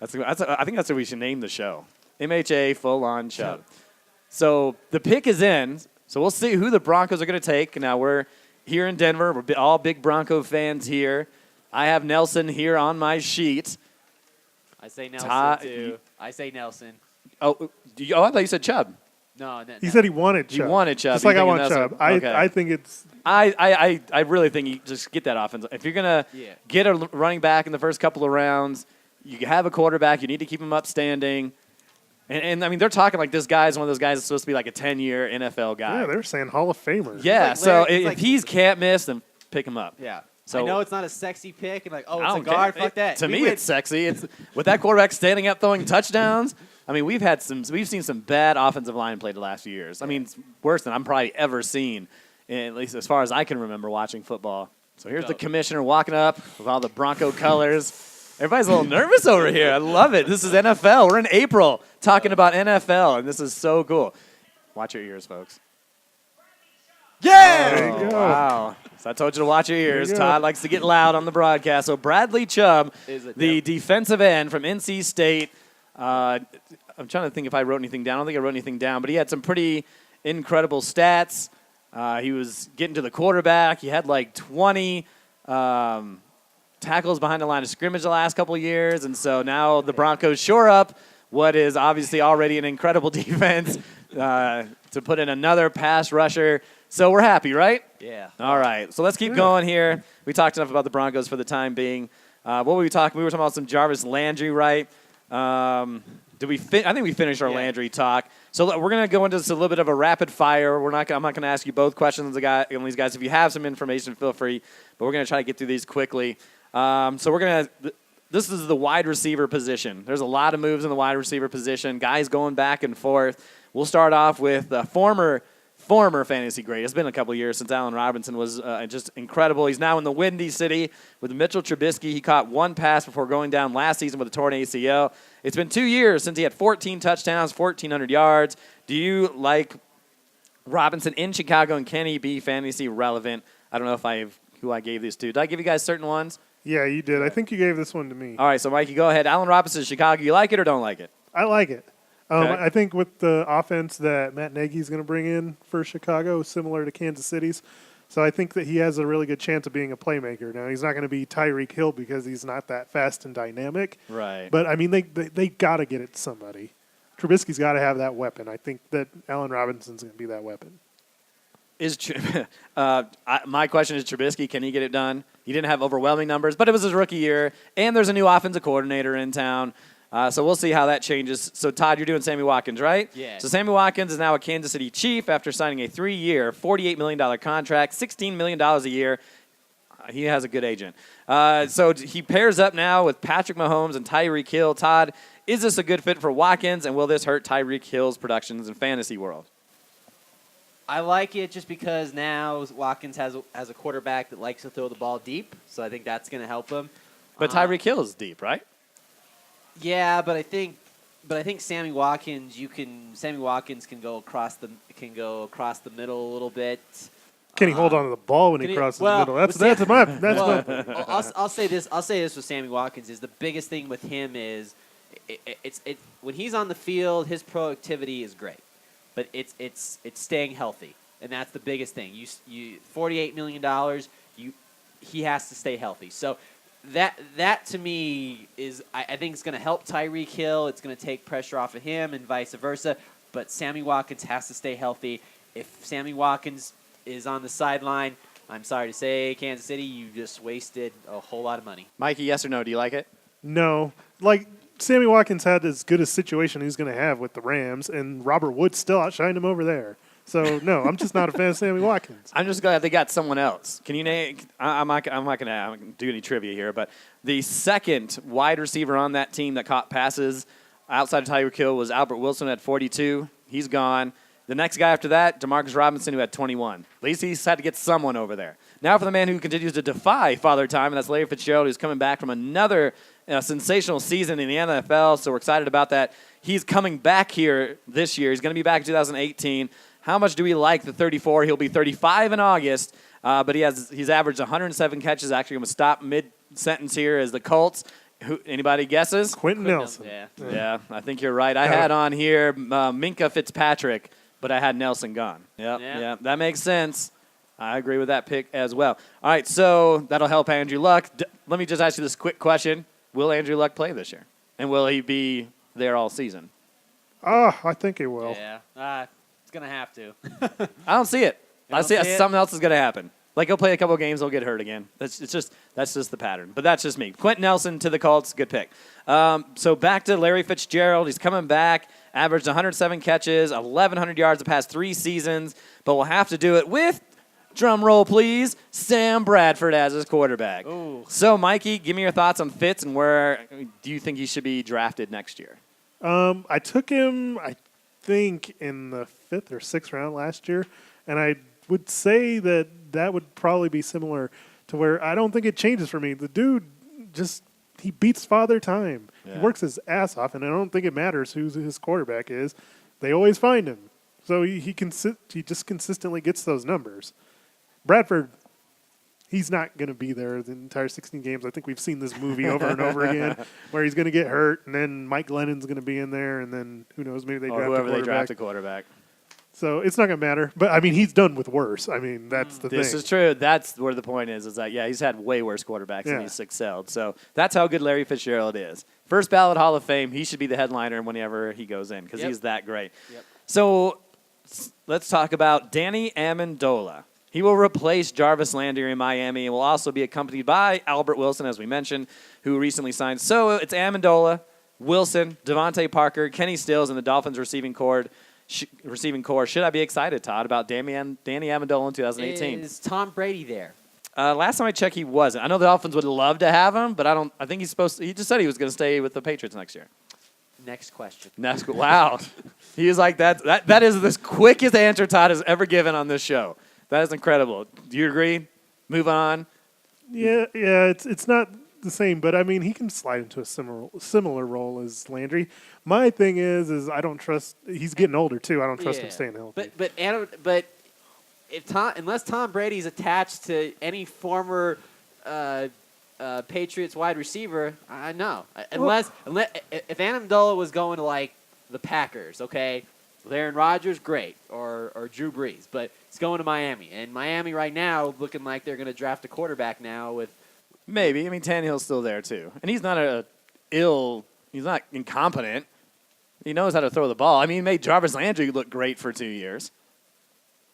I think that's what we should name the show. MHA full on Chubb. So the pick is in. So we'll see who the Broncos are going to take. Now we're here in Denver. We're all big Bronco fans here. I have Nelson here on my sheet. I say Nelson, too. I say Nelson. I thought you said Chubb. No. He said he wanted Chubb. He wanted Chubb. Just like I You want think Chubb. Nelson? Okay. I think it's... I really think you just get that offense. If you're going to get a running back in the first couple of rounds, you have a quarterback, you need to keep him upstanding. And I mean, they're talking like this guy is one of those guys that's supposed to be like a 10-year NFL guy. Yeah, they're saying Hall of Famer. Yeah, like so Larry- if he's can't miss, then pick him up. Yeah. So I know it's not a sexy pick, and like, I it's a don't guard. care. Fuck that. To me, it's sexy. It's with that quarterback standing up, throwing touchdowns. I mean, we've seen some bad offensive line play the last few years. I mean, it's worse than I'm probably ever seen, at least as far as I can remember watching football. So here's the commissioner walking up with all the Bronco colors. Everybody's a little nervous over here. I love it. This is NFL. We're in April talking about NFL, and this is so cool. Watch your ears, folks. Yeah! There you go. Wow. So I told you to watch your ears. Todd likes to get loud on the broadcast. So Bradley Chubb, the defensive end from NC State. I'm trying to think if I wrote anything down. I don't think I wrote anything down, but he had some pretty incredible stats. He was getting to the quarterback. He had like 20 tackles behind the line of scrimmage the last couple of years, and so now the Broncos shore up what is obviously already an incredible defense to put in another pass rusher. So we're happy, right? Yeah. All right. So let's keep going here. We talked enough about the Broncos for the time being. What were we talking? We were talking about some Jarvis Landry, right? I think we finished our Landry talk. So we're going to go into this a little bit of a rapid fire. I'm not going to ask you both questions on these guys. If you have some information, feel free. But we're going to try to get through these quickly. This is the wide receiver position. There's a lot of moves in the wide receiver position. Guys going back and forth. We'll start off with former fantasy great. It's been a couple of years since Allen Robinson was just incredible. He's now in the Windy City with Mitchell Trubisky. He caught one pass before going down last season with a torn ACL. It's been 2 years since he had 14 touchdowns, 1,400 yards. Do you like Robinson in Chicago, and can he be fantasy relevant? I don't know who I gave these to. Did I give you guys certain ones? Yeah, you did. I think you gave this one to me. All right, so Mikey, go ahead. Allen Robinson, Chicago. You like it or don't like it? I like it. Okay. I think with the offense that Matt Nagy's going to bring in for Chicago, similar to Kansas City's, so I think that he has a really good chance of being a playmaker. Now, he's not going to be Tyreek Hill because he's not that fast and dynamic. Right. But, I mean, they got to get it to somebody. Trubisky's got to have that weapon. I think that Allen Robinson's going to be that weapon. My question is Trubisky, can he get it done? He didn't have overwhelming numbers, but it was his rookie year, and there's a new offensive coordinator in town. So we'll see how that changes. So, Todd, you're doing Sammy Watkins, right? Yeah. So Sammy Watkins is now a Kansas City Chief after signing a 3-year, $48 million contract, $16 million a year. He has a good agent. So he pairs up now with Patrick Mahomes and Tyreek Hill. Todd, is this a good fit for Watkins, and will this hurt Tyreek Hill's productions in fantasy world? I like it just because now Watkins has a quarterback that likes to throw the ball deep, so I think that's going to help him. But Tyreek Hill is deep, right? Yeah, but I think Sammy Watkins can go across the middle a little bit. Can he hold on to the ball when he crosses the middle? That's my. I'll say this with Sammy Watkins is the biggest thing with him is it's when he's on the field, his productivity is great, but it's staying healthy, and that's the biggest thing. You $48 million, he has to stay healthy. So that to me is I think it's going to help Tyreek Hill. It's going to take pressure off of him and vice versa. But Sammy Watkins has to stay healthy. If Sammy Watkins is on the sideline, I'm sorry to say, Kansas City, you just wasted a whole lot of money. Mikey, yes or no? Do you like it? No. Like, Sammy Watkins had as good a situation he's going to have with the Rams, and Robert Woods still outshined him over there. So, no, I'm just not a fan of Sammy Watkins. I'm just glad they got someone else. Can you name – I'm not going to do any trivia here, but the second wide receiver on that team that caught passes outside of Tyreek Hill was Albert Wilson at 42. He's gone. The next guy after that, Demarcus Robinson, who had 21. At least he's had to get someone over there. Now for the man who continues to defy Father Time, and that's Larry Fitzgerald, who's coming back from another sensational season in the NFL, so we're excited about that. He's coming back here this year. He's going to be back in 2018. How much do we like the 34? He'll be 35 in August, but he's averaged 107 catches. Actually, I'm going to stop mid-sentence here as the Colts. Anybody guesses? Quentin Nelson. Yeah, I think you're right. I had on here Minka Fitzpatrick, but I had Nelson gone. Yeah, that makes sense. I agree with that pick as well. All right, so that'll help Andrew Luck. Let me just ask you this quick question. Will Andrew Luck play this year? And will he be there all season? I think he will. Yeah, it's going to have to. I don't see it. I see something else is going to happen. Like, he'll play a couple of games, he'll get hurt again. That's just the pattern. But that's just me. Quentin Nelson to the Colts, good pick. So back to Larry Fitzgerald. He's coming back, averaged 107 catches, 1,100 yards the past 3 seasons, but we'll have to do it with, drum roll please, Sam Bradford as his quarterback. Ooh. So, Mikey, give me your thoughts on Fitz and where do you think he should be drafted next year? I took him, I think, in the 5th or 6th round last year, and I would say that would probably be similar to where I don't think it changes for me. The dude he beats Father Time. Yeah. He works his ass off, and I don't think it matters who his quarterback is. They always find him. So he just consistently gets those numbers. Bradford, he's not going to be there the entire 16 games. I think we've seen this movie over and over again where he's going to get hurt, and then Mike Glennon's going to be in there, and then who knows, maybe they draft a quarterback. So it's not going to matter. But, I mean, he's done with worse. I mean, that's the thing. This is true. That's where the point is that, he's had way worse quarterbacks and he's excelled. So that's how good Larry Fitzgerald is. First ballot Hall of Fame, he should be the headliner whenever he goes in because he's that great. Yep. So let's talk about Danny Amendola. He will replace Jarvis Landry in Miami and will also be accompanied by Albert Wilson, as we mentioned, who recently signed. So it's Amendola, Wilson, Devontae Parker, Kenny Stills, and the Dolphins receiving core. Should I be excited, Todd, about Danny Amendola in 2018? Is Tom Brady there? Last time I checked, he wasn't. I know the Dolphins would love to have him, but I think he's supposed to. He just said he was going to stay with the Patriots next year. Next question. Wow. He is like that. That is the quickest answer Todd has ever given on this show. That is incredible. Do you agree? Move on. Yeah. It's not the same, but I mean he can slide into a similar role as Landry. My thing is I don't trust. He's getting older too. I don't trust him staying healthy. But unless Tom Brady's attached to any former Patriots wide receiver, I know. Unless if Amendola was going to like the Packers, okay, with Aaron Rodgers, great, or Drew Brees, but it's going to Miami, and Miami right now looking like they're going to draft a quarterback now with. Maybe. I mean, Tannehill's still there, too. And he's not he's not incompetent. He knows how to throw the ball. I mean, he made Jarvis Landry look great for 2 years.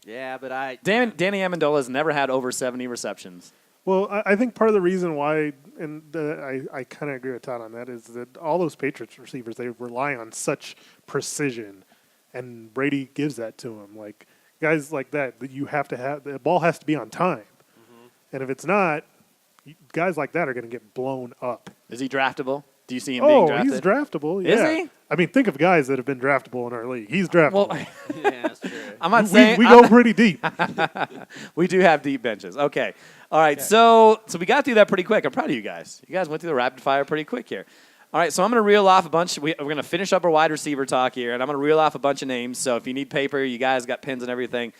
Yeah, but Danny Amendola has never had over 70 receptions. Well, I think part of the reason why, and I kind of agree with Todd on that, is that all those Patriots receivers, they rely on such precision, and Brady gives that to them. Like, guys like that you have to have, the ball has to be on time. Mm-hmm. And if it's not, guys like that are going to get blown up. Is he draftable? Do you see him being drafted? He's draftable. Yeah. Is he? I mean, think of guys that have been draftable in our league. He's draftable. Well, Yeah, that's true. I'm not saying we go pretty deep. we do have deep benches. Okay. All right. So we got through that pretty quick. I'm proud of you guys. You guys went through the rapid fire pretty quick here. All right. So I'm going to reel off a bunch. We're going to finish up our wide receiver talk here, and I'm going to reel off a bunch of names. So if you need paper, you guys got pens and everything.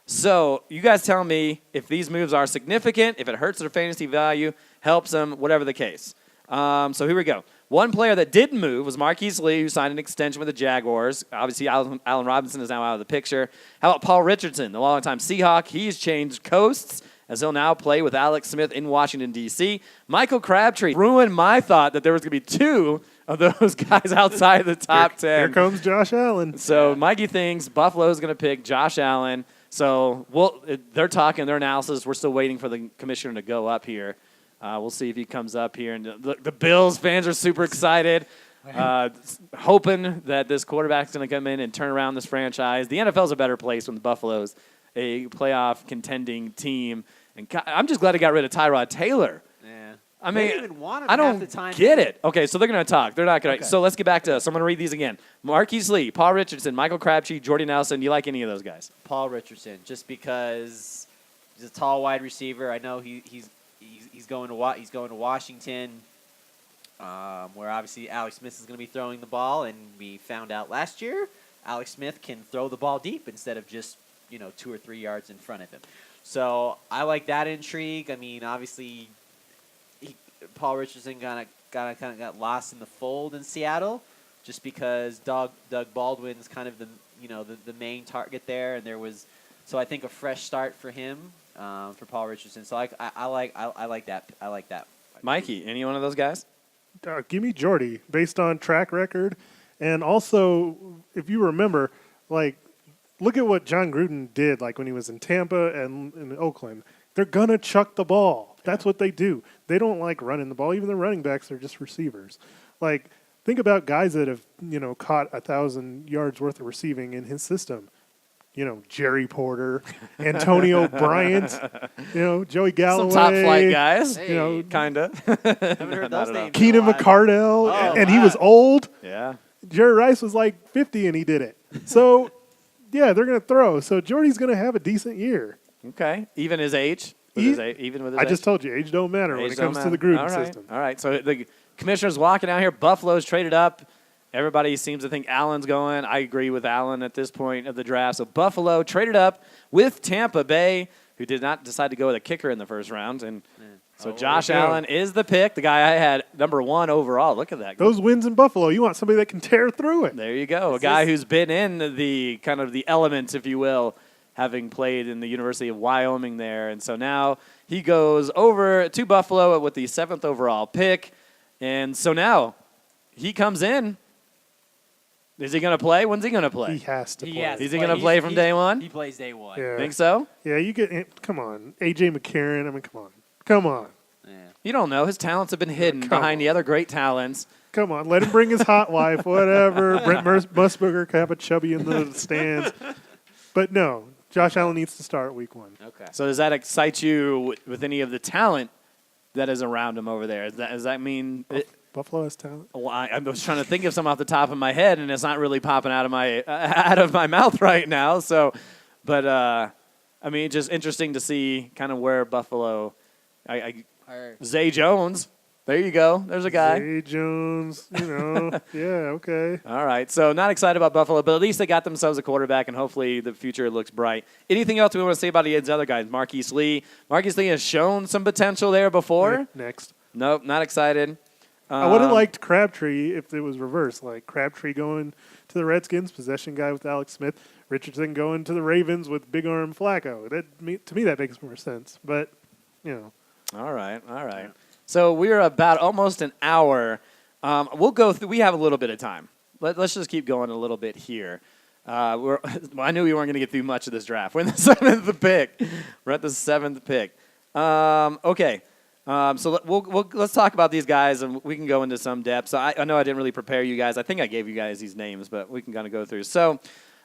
So you guys tell me if these moves are significant, if it hurts their fantasy value, helps them, whatever the case. So here we go. One player that didn't move was Marquise Lee, who signed an extension with the Jaguars. Obviously, Allen Robinson is now out of the picture. How about Paul Richardson, the longtime Seahawk? He's changed coasts as he'll now play with Alex Smith in Washington, D.C. Michael Crabtree ruined my thought that there was going to be two of those guys outside the top 10. Here comes Josh Allen. So Mikey thinks Buffalo's going to pick Josh Allen. So they're talking their analysis. We're still waiting for the commissioner to go up here. We'll see if he comes up here. And the Bills fans are super excited, hoping that this quarterback's going to come in and turn around this franchise. The NFL's a better place when the Buffalo's a playoff contending team. And I'm just glad he got rid of Tyrod Taylor. Yeah. I They mean, didn't even want him I don't half the time get either. it. Okay, so they're going to talk. They're not going to. So let's get back to us. I'm going to read these again. Marquise Lee, Paul Richardson, Michael Crabtree, Jordy Nelson. Do you like any of those guys? Paul Richardson, just because he's a tall wide receiver. I know he's going to Washington, where obviously Alex Smith is going to be throwing the ball, and we found out last year Alex Smith can throw the ball deep instead of just 2 or 3 yards in front of him. So I like that intrigue. I mean, obviously, Paul Richardson kind of got lost in the fold in Seattle, just because Doug Baldwin's kind of the main target there, and there was I think a fresh start for him. For Paul Richardson, so I like that. I like that. Mikey, any one of those guys? Give me Jordy based on track record, and also if you remember, look at what John Gruden did. When he was in Tampa and in Oakland, they're gonna chuck the ball. That's what they do. They don't like running the ball. Even the running backs are just receivers. Think about guys that have caught 1,000 yards worth of receiving in his system. Jerry Porter, Antonio Bryant, Joey Galloway. Some top flight guys. Hey. Kind of. Haven't heard those names. Keenan McCardell, and he was old. Yeah. Jerry Rice was 50 and he did it. So, yeah, they're going to throw. So Jordy's going to have a decent year. Okay. Even his age? Even with his I age? just told you, age don't matter when Age it don't comes to the matter. Gruden All right. system. All right. So the commissioner's walking out here. Buffalo's traded up. Everybody seems to think Allen's going. I agree with Allen at this point of the draft. So Buffalo traded up with Tampa Bay, who did not decide to go with a kicker in the first round. And so Josh Allen is the pick, the guy I had number 1 overall. Look at that. Those wins in Buffalo, you want somebody that can tear through it. There you go. A guy who's been in the kind of the elements, if you will, having played in the University of Wyoming there. And so now he goes over to Buffalo with the 7th overall pick. And so now he comes in. Is he going to play? When's he going to play? He has to play. Is he going to play from day one? He plays day one. Yeah. Think so? Yeah, you get. Come on, AJ McCarron. I mean, come on. Yeah. You don't know. His talents have been hidden behind the other great talents. Come on, let him bring his hot wife, whatever. Brent Musburger can have a chubby in the stands. But no, Josh Allen needs to start week 1. Okay. So does that excite you with any of the talent that is around him over there? Does that mean? Buffalo has talent. Well, I was trying to think of some off the top of my head, and it's not really popping out of my mouth right now. So, but I mean, just interesting to see kind of where Buffalo. Zay Jones. There you go. There's a guy. Zay Jones. Yeah. Okay. All right. So not excited about Buffalo, but at least they got themselves a quarterback, and hopefully the future looks bright. Anything else we want to say about these other guys? Marquise Lee. Marquise Lee has shown some potential there before. Next. Nope, not excited. I would have liked Crabtree if it was reversed, like Crabtree going to the Redskins, possession guy with Alex Smith, Richardson going to the Ravens with Big Arm Flacco. To me, that makes more sense. But, All right. So we're about almost an hour. We'll go through. We have a little bit of time. Let's just keep going a little bit here. I knew we weren't going to get through much of this draft. We're in the 7th pick. We're at the 7th pick. Okay. So let's talk about these guys, and we can go into some depth. So I know I didn't really prepare you guys. I think I gave you guys these names, but we can kind of go through. So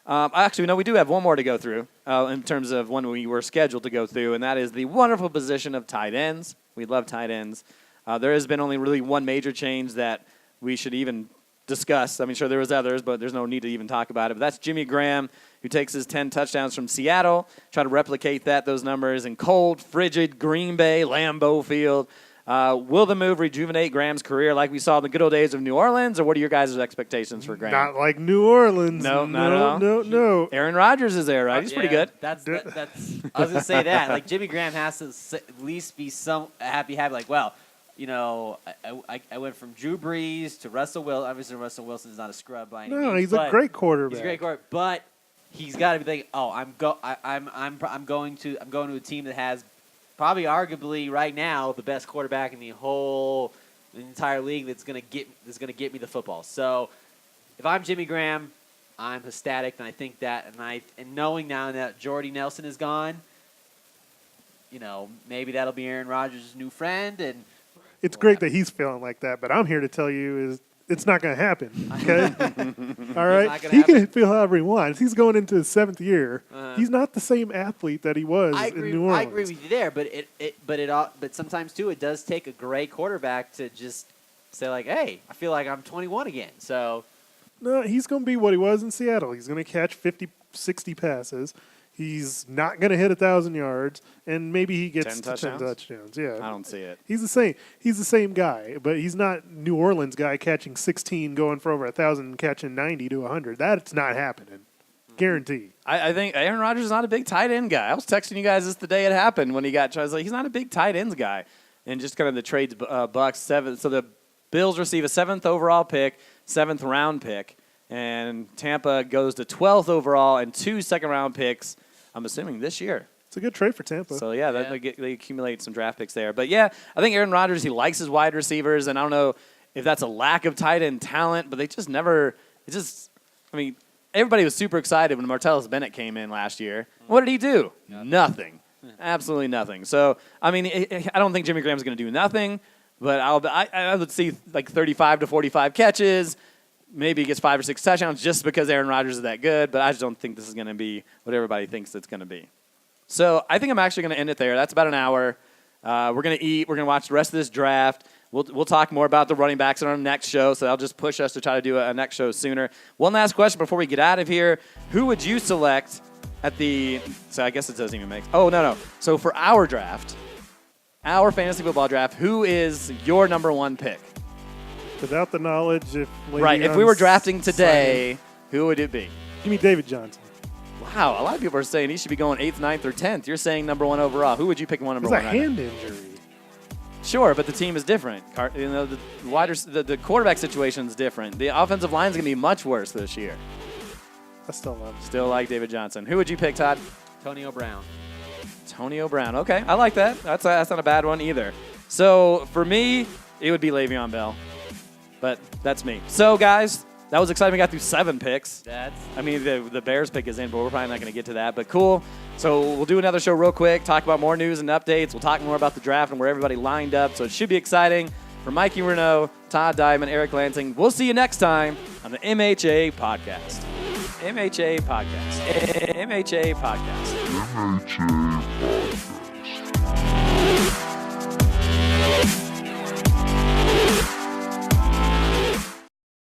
actually, no, we do have one more to go through in terms of when we were scheduled to go through, and that is the wonderful position of tight ends. We love tight ends. There has been only really one major change that we should even discuss. I mean, sure, there was others, but there's no need to even talk about it. But that's Jimmy Graham, who takes his 10 touchdowns from Seattle, try to replicate those numbers in cold, frigid Green Bay, Lambeau Field. Will the move rejuvenate Graham's career like we saw in the good old days of New Orleans, or what are your guys' expectations for Graham? Not like New Orleans. No, not at all. No. Aaron Rodgers is there, right? He's pretty good. That's. I was gonna say that. Like Jimmy Graham has to at least be some happy. Like, well, you know, I went from Drew Brees to Russell Wilson. Obviously, Russell Wilson is not a scrub by any means. No, he's a great quarterback. He's a great quarterback, but he's got to be thinking, oh, I'm going to a team that has probably arguably right now the best quarterback in the entire league that's gonna get me the football. So if I'm Jimmy Graham, I'm ecstatic, and I think that, and knowing now that Jordy Nelson is gone, you know, maybe that'll be Aaron Rodgers' new friend, and it's great that he's feeling like that, but I'm here to tell you is it's not going to happen, okay? All right? He can feel however he wants. He's going into his 7th year. He's not the same athlete that he was in New Orleans. I agree with you there, but sometimes, too, it does take a great quarterback to just say, like, hey, I feel like I'm 21 again. So no, he's going to be what he was in Seattle. He's going to catch 50, 60 passes. He's not going to hit 1,000 yards, and maybe he gets 10 touchdowns. Yeah, I don't see it. He's the same. He's the same guy, but he's not New Orleans guy catching 16, going for over 1,000, catching 90 to 100. That's not happening. Guarantee. I think Aaron Rodgers is not a big tight end guy. I was texting you guys this the day it happened when he got. I was like, he's not a big tight ends guy, and just kind of the trades Bucks 7. So the Bills receive a 7th overall pick, 7th round pick, and Tampa goes to 12th overall and 2 second-round picks. I'm assuming this year. It's a good trade for Tampa. So, yeah, they accumulate some draft picks there. But, yeah, I think Aaron Rodgers, he likes his wide receivers, and I don't know if that's a lack of tight end talent, but they just never – everybody was super excited when Martellus Bennett came in last year. What did he do? Nothing. Absolutely nothing. So, I mean, I don't think Jimmy Graham's going to do nothing, but I would see like 35 to 45 catches. Maybe he gets 5 or 6 touchdowns just because Aaron Rodgers is that good, but I just don't think this is going to be what everybody thinks it's going to be. So I think I'm actually going to end it there. That's about an hour. We're going to eat. We're going to watch the rest of this draft. We'll talk more about the running backs on our next show, so that'll just push us to try to do a next show sooner. One last question before we get out of here. Who would you select at the – so I guess it doesn't even make – oh, no. So for our draft, our fantasy football draft, who is your number 1 pick? Without the knowledge, if we were drafting today, who would it be? Give me David Johnson. Wow, a lot of people are saying he should be going 8th, 9th, or 10th. You're saying number 1 overall. Who would you pick number 1? It's a hand injury. Sure, but the team is different. You know, the quarterback situation is different. The offensive line is going to be much worse this year. I still love him. Still like David Johnson. Who would you pick, Todd? Antonio Brown. Antonio Brown. Okay, I like that. That's not a bad one either. So for me, it would be Le'Veon Bell. But that's me. So, guys, that was exciting. We got through 7 picks. The Bears pick is in, but we're probably not going to get to that. But cool. So we'll do another show real quick, talk about more news and updates. We'll talk more about the draft and where everybody lined up. So it should be exciting. For Mikey Renault, Todd Diamond, Eric Lansing, we'll see you next time on the MHA Podcast. MHA Podcast. MHA Podcast. MHA Podcast.